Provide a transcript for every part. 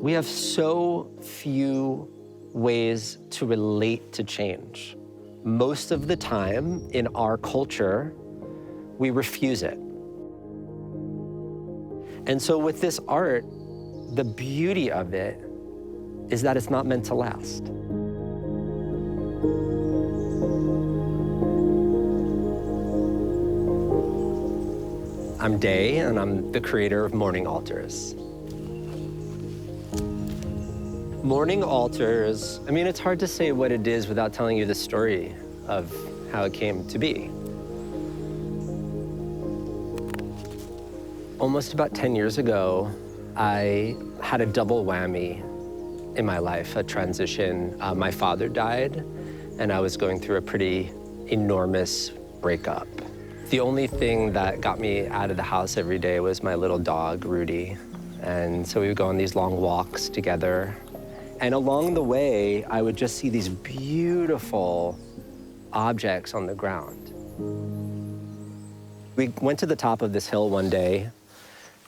We have so few ways to relate to change. Most of the time in our culture, we refuse it. And so with this art, the beauty of it is that it's not meant to last. I'm Day, and I'm the creator of Morning Altars. Morning Altars, I mean, it's hard to say what it is without telling you the story of how it came to be. Almost about 10 years ago, I had a double whammy in my life, a transition. My father died, and I was going through a pretty enormous breakup. The only thing that got me out of the house every day was my little dog, Rudy. And so we would go on these long walks together. And along the way, I would just see these beautiful objects on the ground. We went to the top of this hill one day,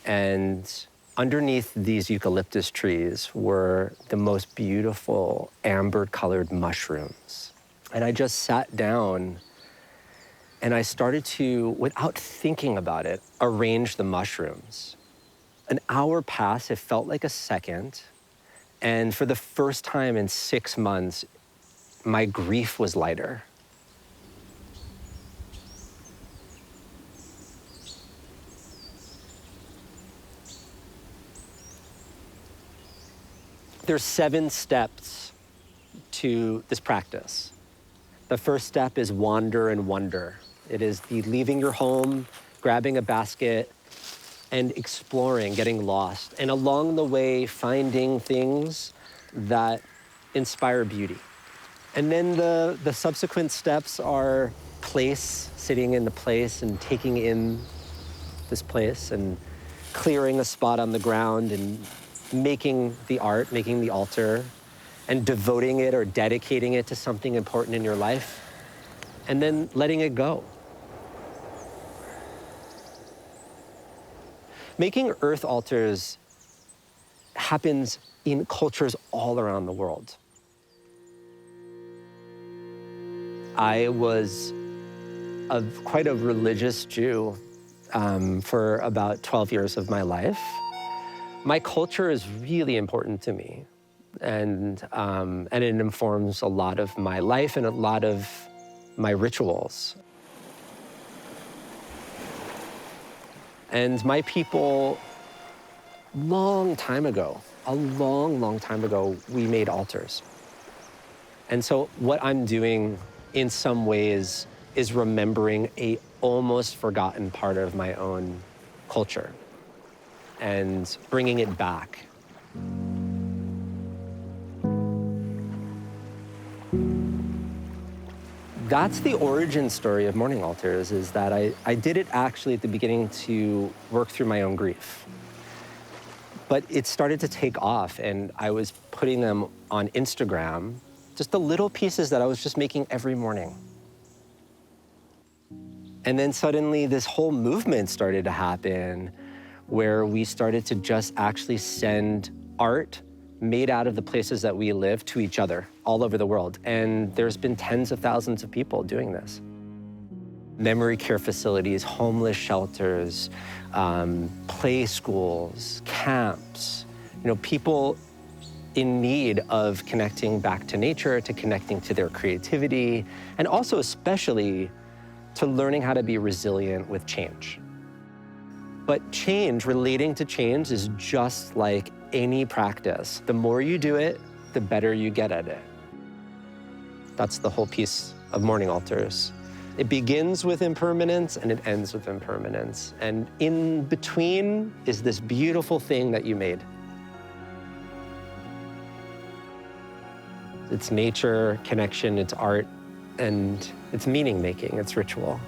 and underneath these eucalyptus trees were the most beautiful amber-colored mushrooms. And I just sat down and I started to, without thinking about it, arrange the mushrooms. An hour passed, it felt like a second. And for the first time in 6 months, my grief was lighter. There's 7 steps to this practice. The first step is wander and wonder. It is the leaving your home, grabbing a basket, and exploring, getting lost, and along the way, finding things that inspire beauty. And then the subsequent steps are place, sitting in the place and taking in this place and clearing a spot on the ground and making the art, making the altar, and devoting it or dedicating it to something important in your life, and then letting it go. Making earth altars happens in cultures all around the world. I was quite a religious Jew for about 12 years of my life. My culture is really important to me, and it informs a lot of my life and a lot of my rituals. And my people, a long time ago, we made altars. And so what I'm doing in some ways is remembering a almost forgotten part of my own culture and bringing it back. That's the origin story of Morning Altars, is that I did it actually at the beginning to work through my own grief. But it started to take off, and I was putting them on Instagram, just the little pieces that I was just making every morning. And then suddenly this whole movement started to happen where we started to just actually send art made out of the places that we live to each other all over the world. And there's been tens of thousands of people doing this. Memory care facilities, homeless shelters, play schools, camps, people in need of connecting back to nature, to connecting to their creativity, and also especially to learning how to be resilient with change. But change, relating to change, is just like any practice. The more you do it, the better you get at it. That's the whole piece of Morning Altars. It begins with impermanence and it ends with impermanence. And in between is this beautiful thing that you made. It's nature, connection, it's art, and it's meaning making, it's ritual.